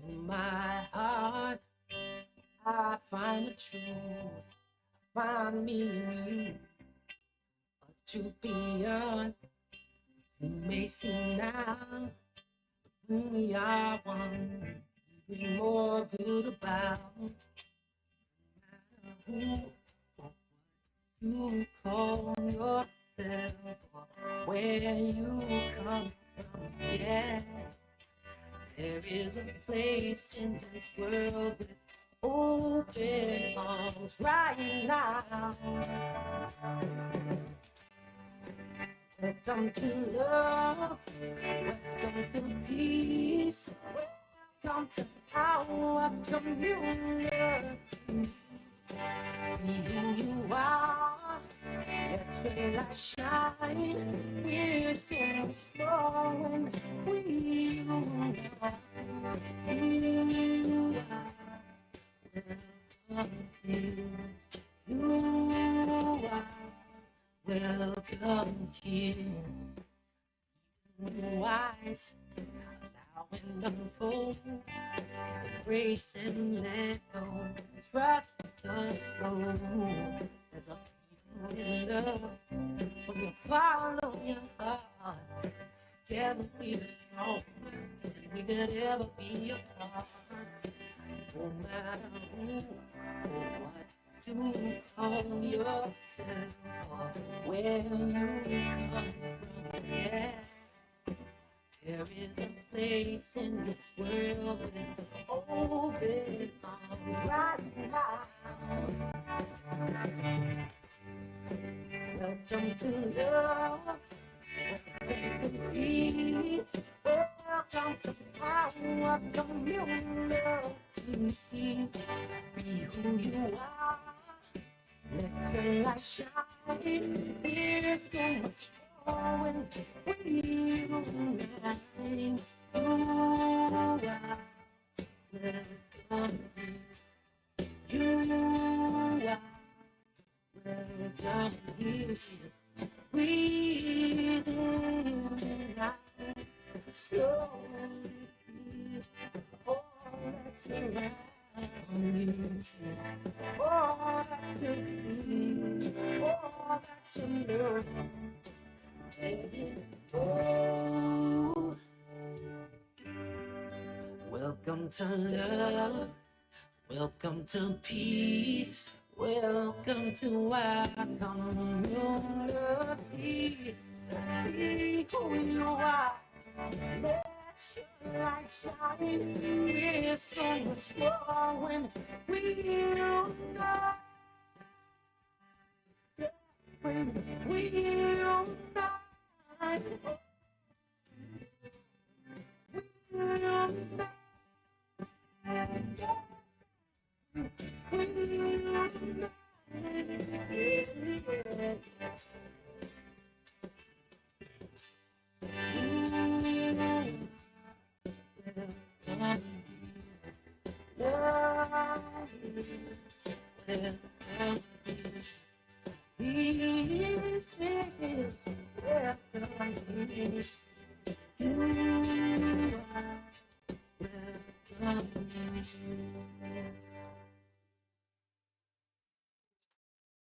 In my heart, I find the truth. Find me in you. A truth beyond. You may see now. When we are one, we more good about who you call yourself or where you come from. Yeah, there is a place in this world with open arms right now. Welcome to love, welcome to peace, welcome to our community. Be who you are, let your light shine. We're so much more when we unite. You are welcome here. You are welcome here. Wise, allowing them cold, embrace and let go. Trust the flow. There's a people in love when you follow your heart. Together we are stronger than we could ever be apart. No matter who or what you call yourself or where you come from, yeah. There is a place in this world with open arms right now. Welcome to love, welcome to peace, welcome to our community. Be who you are, let your light shine. There's so much more when we unite. You are welcome. You are welcome here. Breathe in and out. Slowly feel all that's around you. All that could be, all that you know. Oh, welcome to love, welcome to peace, welcome to our community. Be who you are, let your light shine. We're so much more when we unite. When we unite.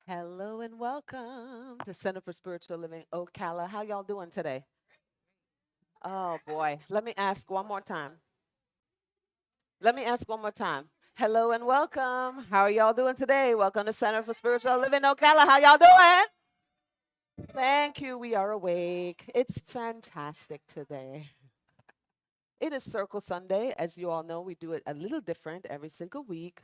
Hello and welcome to Center for Spiritual Living, Ocala. How y'all doing today? Oh boy, let me ask one more time. Let me ask one more time. Hello and welcome. How are y'all doing today? Welcome to Center for Spiritual Living, Ocala. How y'all doing? Thank you. We are awake. It's fantastic today. It is Circle Sunday. As you all know, we do it a little different every single week.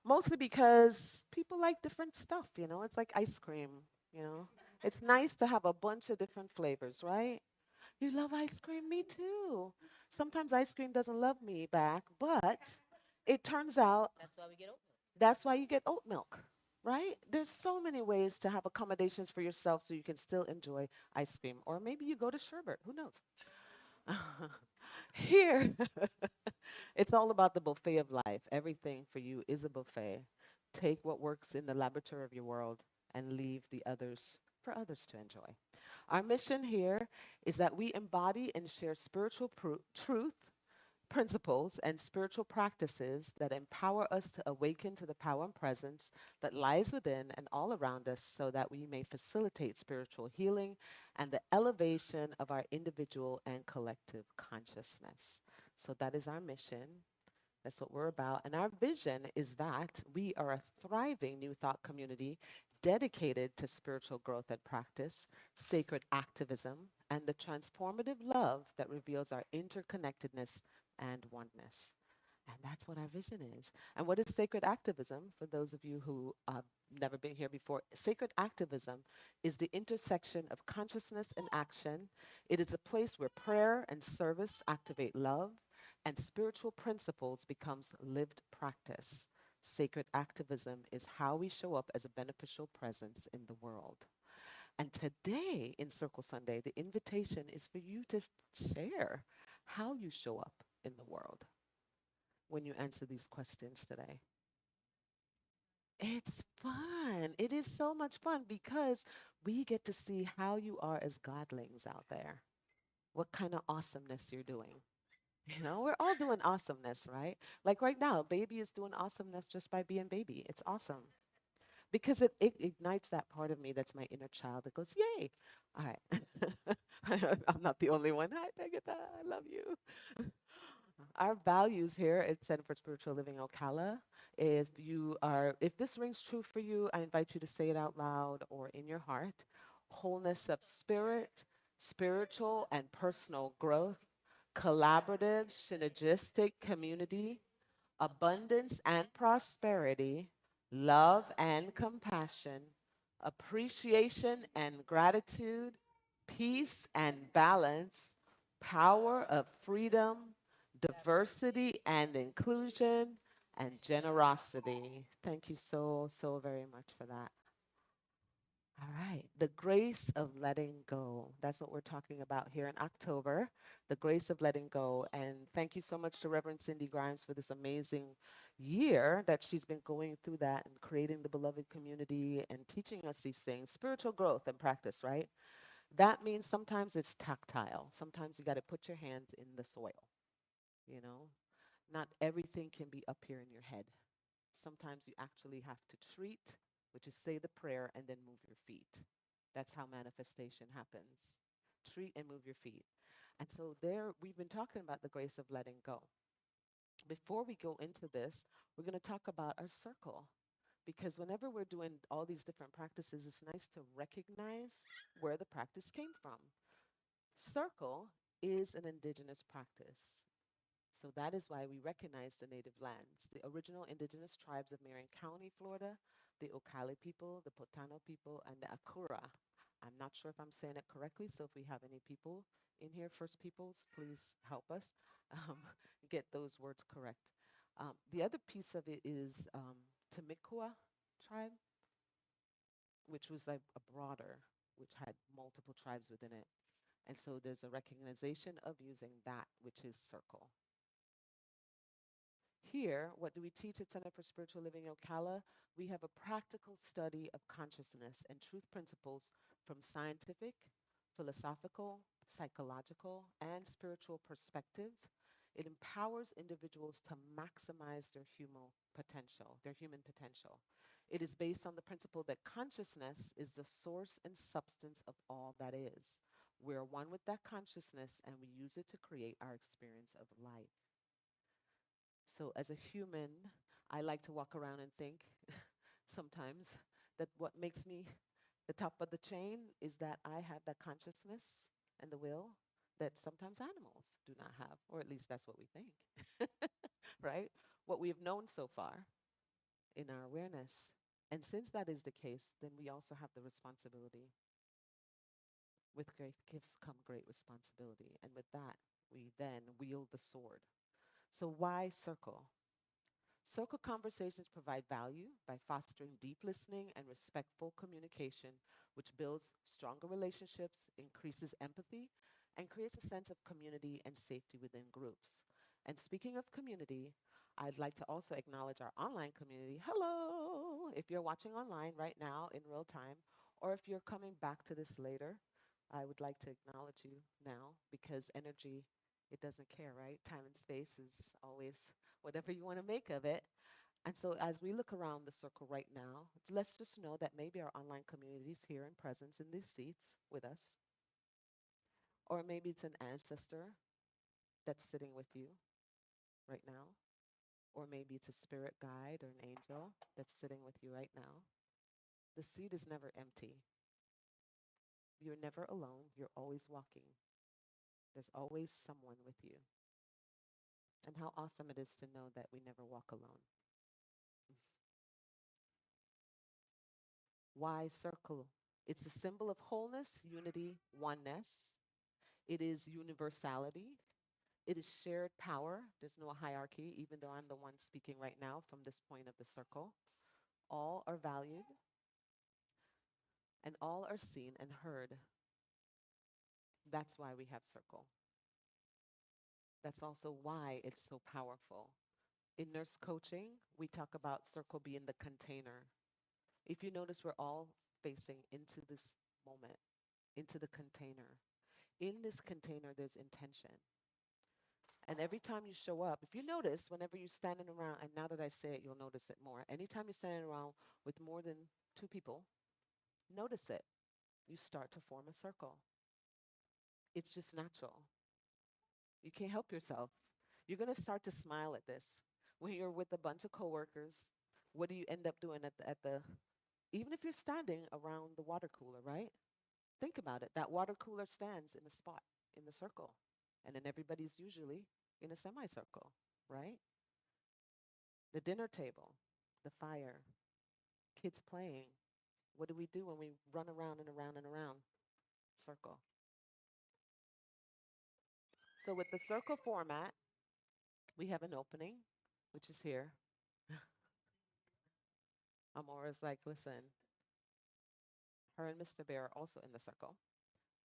Mostly because people like different stuff, It's like ice cream, you know. It's nice to have a bunch of different flavors, right? You love ice cream? Me too. Sometimes ice cream doesn't love me back, but it turns out that's why you get oat milk, right? There's so many ways to have accommodations for yourself so you can still enjoy ice cream. Or maybe you go to sherbet, who knows? Here, it's all about the buffet of life. Everything for you is a buffet. Take what works in the laboratory of your world and leave the others for others to enjoy. Our mission here is that we embody and share spiritual truth principles and spiritual practices that empower us to awaken to the power and presence that lies within and all around us so that we may facilitate spiritual healing and the elevation of our individual and collective consciousness. So that is our mission. That's what we're about. And our vision is that we are a thriving New Thought community dedicated to spiritual growth and practice, sacred activism, and the transformative love that reveals our interconnectedness and oneness. And that's what our vision is. And what is sacred activism? For those of you who have never been here before, sacred activism is the intersection of consciousness and action. It is a place where prayer and service activate love and spiritual principles becomes lived practice. Sacred activism is how we show up as a beneficial presence in the world. And today in Circle Sunday, the invitation is for you to share how you show up in the world when you answer these questions today. It's fun. It is so much fun because we get to see how you are as godlings out there, what kind of awesomeness you're doing. You know, we're all doing awesomeness, right? Like right now, baby is doing awesomeness just by being baby. It's awesome because it ignites that part of me that's my inner child that goes, yay. All right. I'm not the only one. Hi, Agatha. I love you. Our values here at Center for Spiritual Living Ocala, if this rings true for you, I invite you to say it out loud or in your heart. Wholeness of spirit, spiritual and personal growth, collaborative, synergistic community, abundance and prosperity, love and compassion, appreciation and gratitude, peace and balance, power of freedom, diversity and inclusion, and generosity. Thank you so, so very much for that. All right. The grace of letting go. That's what we're talking about here in October. The grace of letting go. And thank you so much to Reverend Cindy Grimes for this amazing year that she's been going through that and creating the beloved community and teaching us these things. Spiritual growth and practice, right? That means sometimes it's tactile. Sometimes you got to put your hands in the soil, you know? Not everything can be up here in your head. Sometimes you actually have to treat, which is say the prayer and then move your feet. That's how manifestation happens. Treat and move your feet. And so there we've been talking about the grace of letting go. Before we go into this, we're going to talk about our circle. Because whenever we're doing all these different practices, it's nice to recognize where the practice came from. Circle is an indigenous practice. So that is why we recognize the native lands. The original indigenous tribes of Marion County, Florida, the Ocala people, the Potano people, and the Akura. I'm not sure if I'm saying it correctly, so if we have any people in here, First Peoples, please help us um, get those words correct. The other piece of it is Temecula tribe, which was like a broader, which had multiple tribes within it. And so there's a recognition of using that, which is circle. Here, what do we teach at Center for Spiritual Living Ocala? We have a practical study of consciousness and truth principles from scientific, philosophical, psychological, and spiritual perspectives. It empowers individuals to maximize their human potential. It is based on the principle that consciousness is the source and substance of all that is. We're one with that consciousness and we use it to create our experience of life. So as a human, I like to walk around and think sometimes that what makes me the top of the chain is that I have that consciousness and the will that sometimes animals do not have, or at least that's what we think, right? What we have known so far in our awareness. And since that is the case, then we also have the responsibility. With great gifts come great responsibility. And with that, we then wield the sword. So why circle? Circle conversations provide value by fostering deep listening and respectful communication, which builds stronger relationships, increases empathy, and creates a sense of community and safety within groups. And speaking of community, I'd like to also acknowledge our online community. Hello! If you're watching online right now in real time, or if you're coming back to this later, I would like to acknowledge you now because energy It doesn't care, right? Time and space is always whatever you want to make of it. And so, as we look around the circle right now, let's just know that maybe our online community is here in presence in these seats with us, or maybe it's an ancestor that's sitting with you right now, or maybe it's a spirit guide or an angel that's sitting with you right now. The seat is never empty. You're never alone. You're always walking. There's always someone with you. And how awesome it is to know that we never walk alone. Why circle? It's a symbol of wholeness, unity, oneness. It is universality. It is shared power. There's no hierarchy, even though I'm the one speaking right now from this point of the circle. All are valued and all are seen and heard. That's why we have circle. That's also why it's so powerful. In nurse coaching, we talk about circle being the container. If you notice, we're all facing into this moment, into the container. In this container, there's intention. And every time you show up, if you notice, whenever you're standing around, and now that I say it, you'll notice it more. Anytime you're standing around with more than two people, notice it. You start to form a circle. It's just natural. You can't help yourself. You're going to start to smile at this. When you're with a bunch of coworkers, what do you end up doing even if you're standing around the water cooler, right? Think about it. That water cooler stands in a spot in the circle. And then everybody's usually in a semicircle, right? The dinner table, the fire, kids playing. What do we do when we run around and around and around? Circle. So with the circle format, we have an opening, which is here. Amora's like, listen, her and Mr. Bear are also in the circle.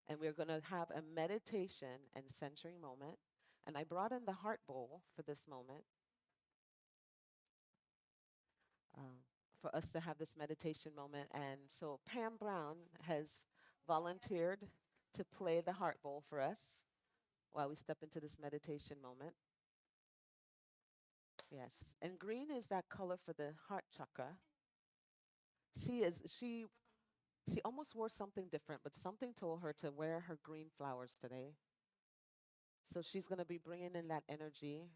And we're going to have a meditation and centering moment. And I brought in the heart bowl for this moment, um, for us to have this meditation moment. And so Pam Brown has volunteered to play the heart bowl for us while we step into this meditation moment. Yes. And green is that color for the heart chakra. She is she almost wore something different, but something told her to wear her green flowers today. So she's going to be bringing in that energy.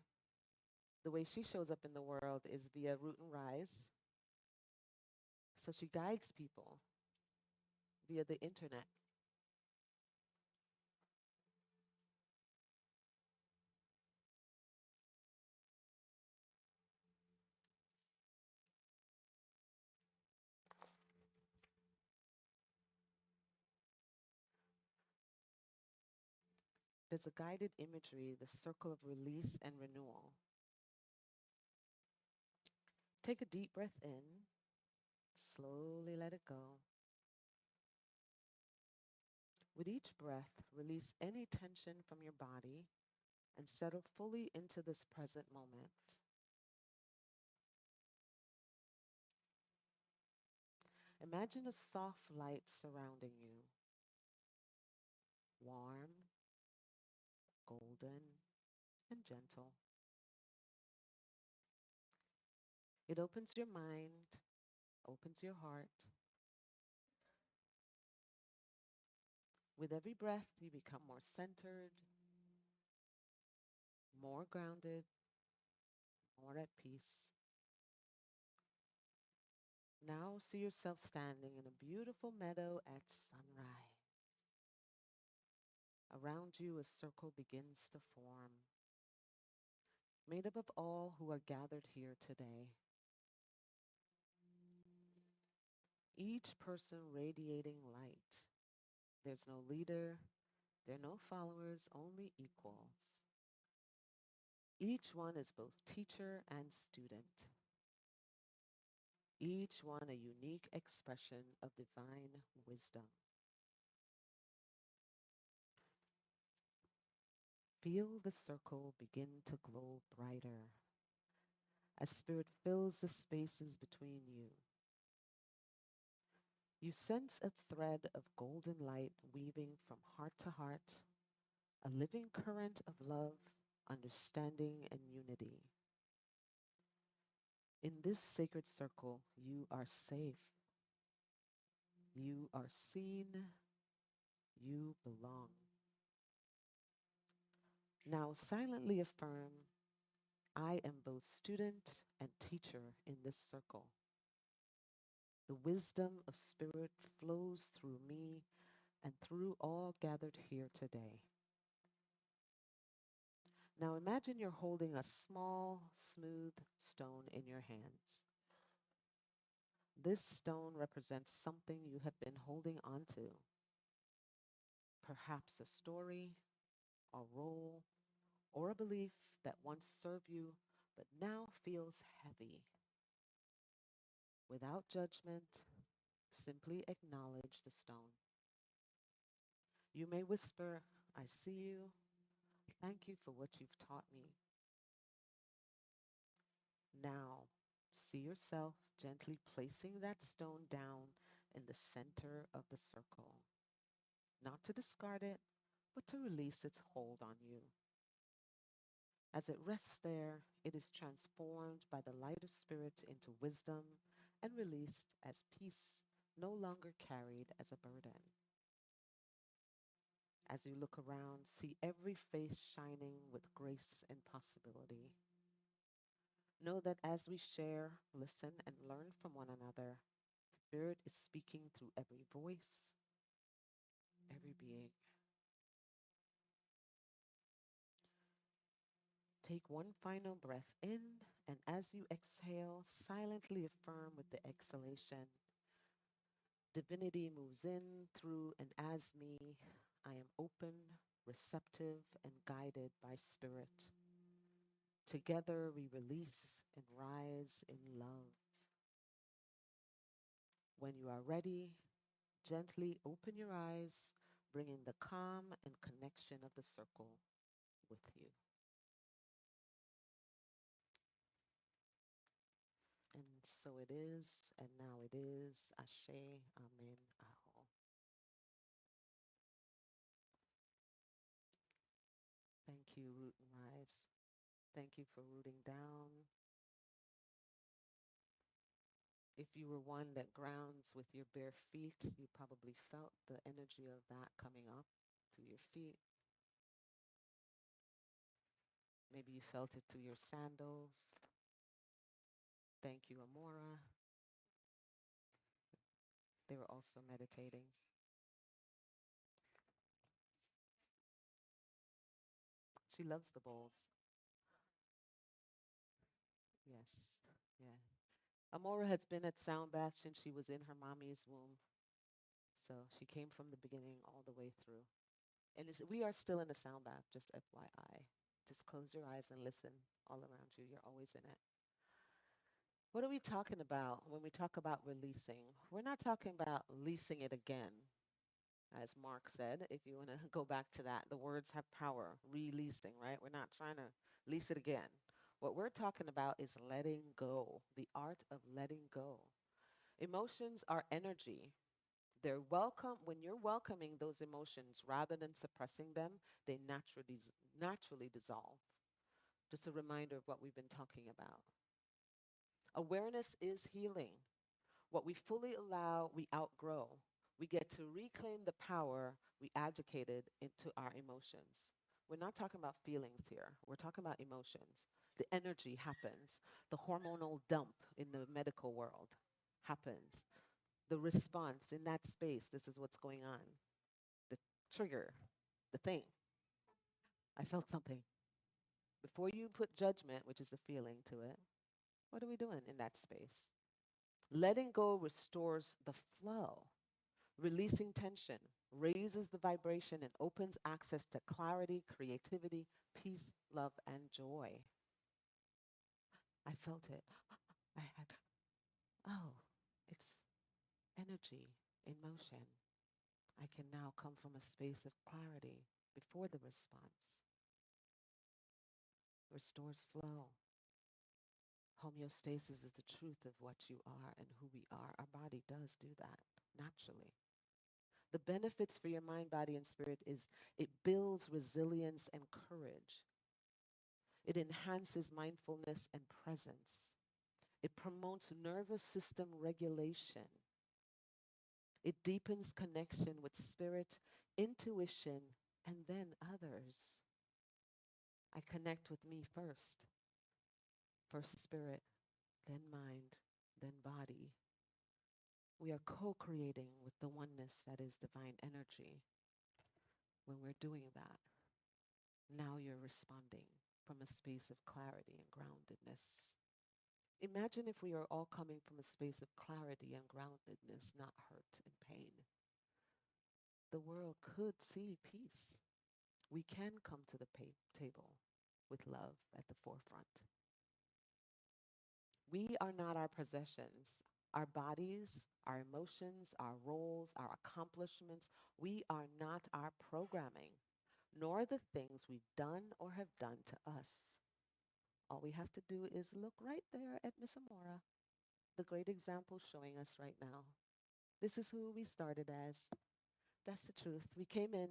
The way she shows up in the world is via root and rise. So she guides people via the internet. There's a guided imagery, the circle of release and renewal. Take a deep breath in, slowly let it go. With each breath, release any tension from your body and settle fully into this present moment. Imagine a soft light surrounding you, warm, golden, and gentle. It opens your mind, opens your heart. With every breath, you become more centered, more grounded, more at peace. Now see yourself standing in a beautiful meadow at sunrise. Around you, a circle begins to form, made up of all who are gathered here today. Each person radiating light. There's no leader, there are no followers, only equals. Each one is both teacher and student. Each one a unique expression of divine wisdom. Feel the circle begin to glow brighter as spirit fills the spaces between you. You sense a thread of golden light weaving from heart to heart, a living current of love, understanding, and unity. In this sacred circle, you are safe, you are seen, you belong. Now silently affirm, I am both student and teacher in this circle. The wisdom of spirit flows through me and through all gathered here today. Now imagine you're holding a small, smooth stone in your hands. This stone represents something you have been holding onto, perhaps a story, a role, or a belief that once served you but now feels heavy. Without judgment, simply acknowledge the stone. You may whisper, I see you. Thank you for what you've taught me. Now, see yourself gently placing that stone down in the center of the circle, not to discard it, but to release its hold on you. As it rests there, it is transformed by the light of spirit into wisdom and released as peace, no longer carried as a burden. As you look around, see every face shining with grace and possibility. Know that as we share, listen, and learn from one another, Spirit is speaking through every voice, every being. Take one final breath in, and as you exhale, silently affirm with the exhalation. Divinity moves in, through, and as me. I am open, receptive, and guided by Spirit. Together we release and rise in love. When you are ready, gently open your eyes, bringing the calm and connection of the circle with you. And so it is, and now it is. Ashe, Amen, Aho. Thank you, Root and Rise. Thank you for rooting down. If you were one that grounds with your bare feet, you probably felt the energy of that coming up through your feet. Maybe you felt it through your sandals. Thank you, Amora. They were also meditating. She loves the bowls. Yes. Yeah. Amora has been at Sound Bath since she was in her mommy's womb. So she came from the beginning all the way through. And we are still in the sound bath, just FYI. Just close your eyes and listen all around you. You're always in it. What are we talking about when we talk about releasing? We're not talking about leasing it again, as Mark said. If you want to go back to that, the words have power, releasing, right? We're not trying to lease it again. What we're talking about is letting go, the art of letting go. Emotions are energy. They're welcome. When you're welcoming those emotions rather than suppressing them, they naturally dissolve. Just a reminder of what we've been talking about. Awareness is healing. What we fully allow, we outgrow. We get to reclaim the power we abdicated into our emotions. We're not talking about feelings here. We're talking about emotions. The energy happens. The hormonal dump in the medical world happens. The response in that space, this is what's going on. The trigger, the thing. I felt something. Before you put judgment, which is a feeling, to it, what are we doing in that space? Letting go restores the flow. Releasing tension raises the vibration and opens access to clarity, creativity, peace, love, and joy. I felt it. I had, oh, it's energy in motion. I can now come from a space of clarity before the response. Restores flow. Homeostasis is the truth of what you are and who we are. Our body does do that naturally. The benefits for your mind, body, and spirit is it builds resilience and courage. It enhances mindfulness and presence. It promotes nervous system regulation. It deepens connection with spirit, intuition, and then others. I connect with me first, first spirit, then mind, then body. We are co creating with the oneness that is divine energy. When we're doing that, now you're responding from a space of clarity and groundedness. Imagine if we are all coming from a space of clarity and groundedness, not hurt and pain. The world could see peace. We can come to the table with love at the forefront. We are not our possessions. Our bodies, our emotions, our roles, our accomplishments, we are not our programming, nor the things we've done or have done to us. All we have to do is look right there at Miss Amora, the great example showing us right now. This is who we started as. That's the truth. We came in,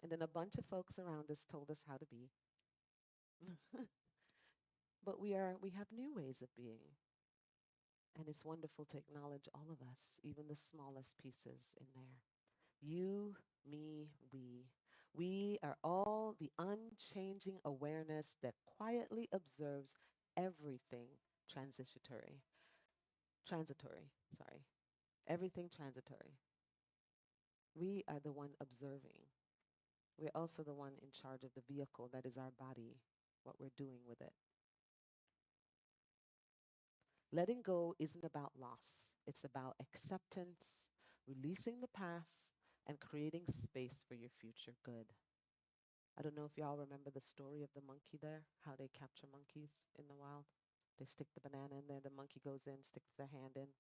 and then a bunch of folks around us told us how to be. But we have new ways of being. And it's wonderful to acknowledge all of us, even the smallest pieces in there. You, me, we. We are all the unchanging awareness that quietly observes everything transitory. Transitory, sorry. Everything transitory. We are the one observing. We're also the one in charge of the vehicle that is our body, what we're doing with it. Letting go isn't about loss. It's about acceptance, releasing the past, and creating space for your future good. I don't know if y'all remember the story of the monkey there, how they capture monkeys in the wild. They stick the banana in there, the monkey goes in, sticks their hand in,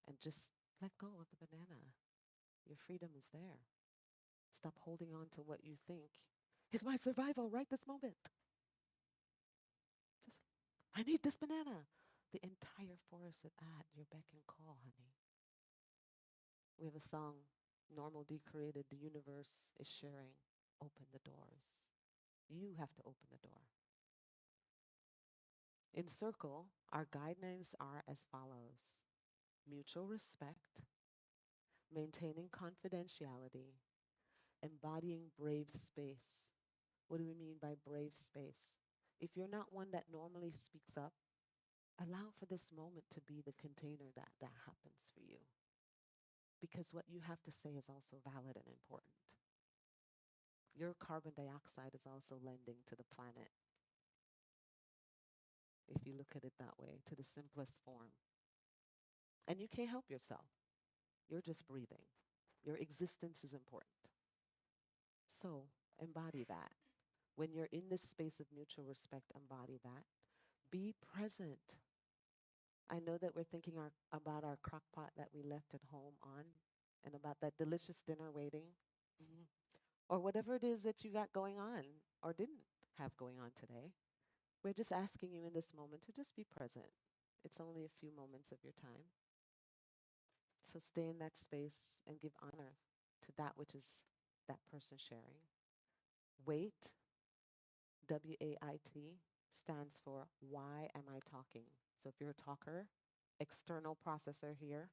and just let go of the banana. Your freedom is there. Stop holding on to what you think is my survival right this moment. Just, I need this banana. The entire forest is at your beck and call, honey. We have a song, Normal Decreated, the universe is sharing. Open the doors. You have to open the door. In Circle, our guidelines are as follows: mutual respect, maintaining confidentiality, embodying brave space. What do we mean by brave space? If you're not one that normally speaks up, allow for this moment to be the container that happens for you. Because what you have to say is also valid and important. Your carbon dioxide is also lending to the planet, if you look at it that way, to the simplest form. And you can't help yourself. You're just breathing. Your existence is important. So embody that. When you're in this space of mutual respect, embody that. Be present. I know that we're thinking about our crock pot that we left at home on, and about that delicious dinner waiting, mhm, or whatever it is that you got going on or didn't have going on today. We're just asking you in this moment to just be present. It's only a few moments of your time. So stay in that space and give honor to that which is that person sharing. Wait, WAIT, stands for why am I talking? So if you're a talker, external processor here,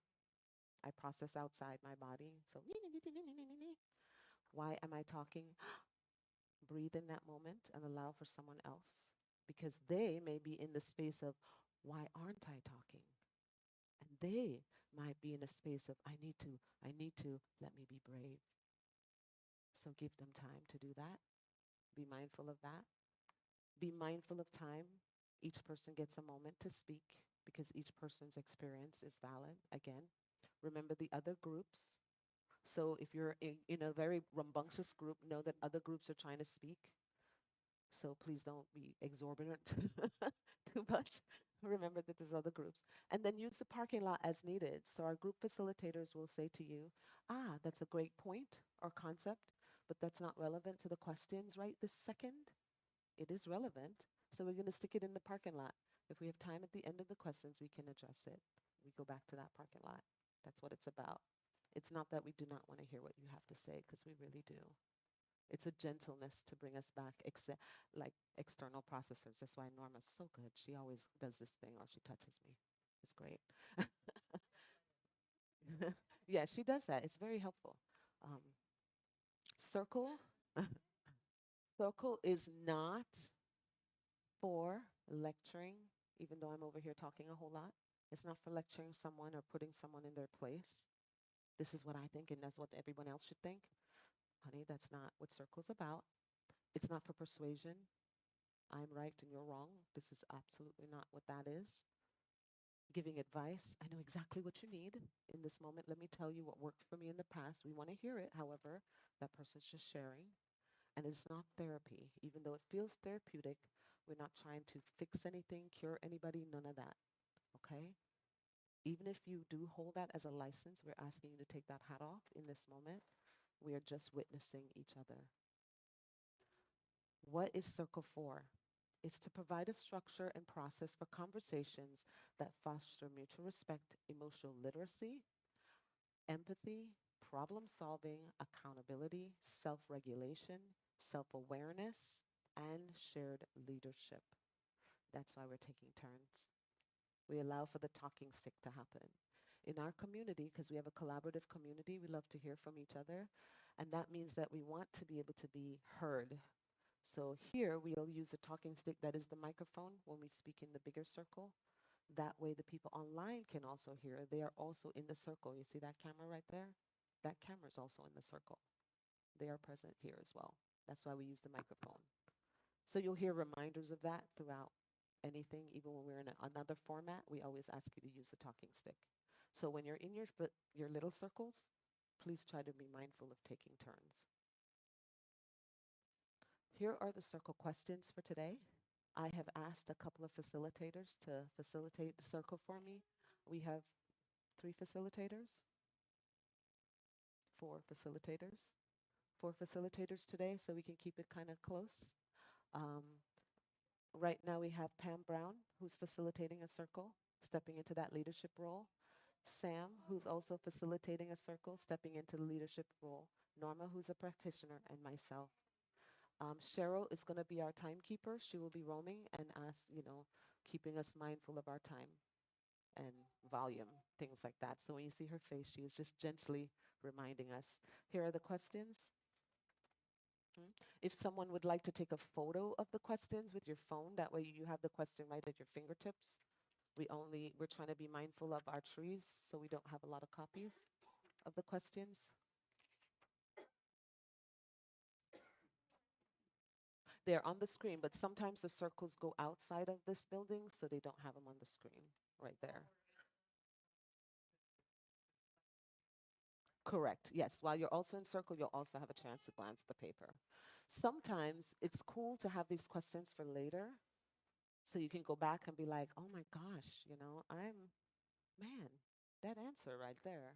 I process outside my body. So why am I talking? Breathe in that moment and allow for someone else, because they may be in the space of why aren't I talking? And they might be in a space of I need to, let me be brave. So give them time to do that. Be mindful of that. Be mindful of time. Each person gets a moment to speak because each person's experience is valid. Again, remember the other groups. So if you're in a very rambunctious group, know that other groups are trying to speak. So please don't be exorbitant too much. Remember that there's other groups. And then use the parking lot as needed. So our group facilitators will say to you, that's a great point or concept, but that's not relevant to the questions right this second. It is relevant. So we're going to stick it in the parking lot. If we have time at the end of the questions, we can address it. We go back to that parking lot. That's what it's about. It's not that we do not want to hear what you have to say, because we really do. It's a gentleness to bring us back, like external processors. That's why Norma's so good. She always does this thing, or she touches me. It's great. Yeah, she does that. It's very helpful. Um, circle, circle is not for lecturing, even though I'm over here talking a whole lot. It's not for lecturing someone or putting someone in their place. This is what I think, and that's what everyone else should think. Honey, that's not what circle's about. It's not for persuasion. I'm right and you're wrong. This is absolutely not what that is. Giving advice. I know exactly what you need in this moment. Let me tell you what worked for me in the past. We want to hear it. However, that person's just sharing. And it's not therapy. Even though it feels therapeutic, we're not trying to fix anything, cure anybody, none of that. Okay? Even if you do hold that as a license, we're asking you to take that hat off in this moment. We are just witnessing each other. What is Circle for? It's to provide a structure and process for conversations that foster mutual respect, emotional literacy, empathy, problem solving, accountability, self regulation, self awareness, and shared leadership. That's why we're taking turns. We allow for the talking stick to happen. In our community, because we have a collaborative community, we love to hear from each other. And that means that we want to be able to be heard. So here we'll use a talking stick that is the microphone when we speak in the bigger circle. That way the people online can also hear. They are also in the circle. You see that camera right there? That camera is also in the circle. They are present here as well. That's why we use the microphone. So you'll hear reminders of that throughout anything. Even when we're in another format, we always ask you to use the talking stick. So when you're in your little circles, please try to be mindful of taking turns. Here are the circle questions for today. I have asked a couple of facilitators to facilitate the circle for me. We have 3 facilitators, 4 facilitators, 4 facilitators today, so we can keep it kind of close. Um, right now we have Pam Brown, who's facilitating a circle, stepping into that leadership role. Sam, who's also facilitating a circle, stepping into the leadership role. Norma, who's a practitioner, and myself. Cheryl is going to be our timekeeper. She will be roaming and keeping us mindful of our time and volume, things like that. So when you see her face, she is just gently reminding us. Here are the questions. If someone would like to take a photo of the questions with your phone, that way you have the question right at your fingertips. We're trying to be mindful of our trees, so we don't have a lot of copies of the questions. They're on the screen, but sometimes the circles go outside of this building, so they don't have them on the screen right there. Correct. Yes. While you're also in circle, you'll also have a chance to glance the paper. Sometimes it's cool to have these questions for later, so you can go back and be like, oh my gosh, man, that answer right there.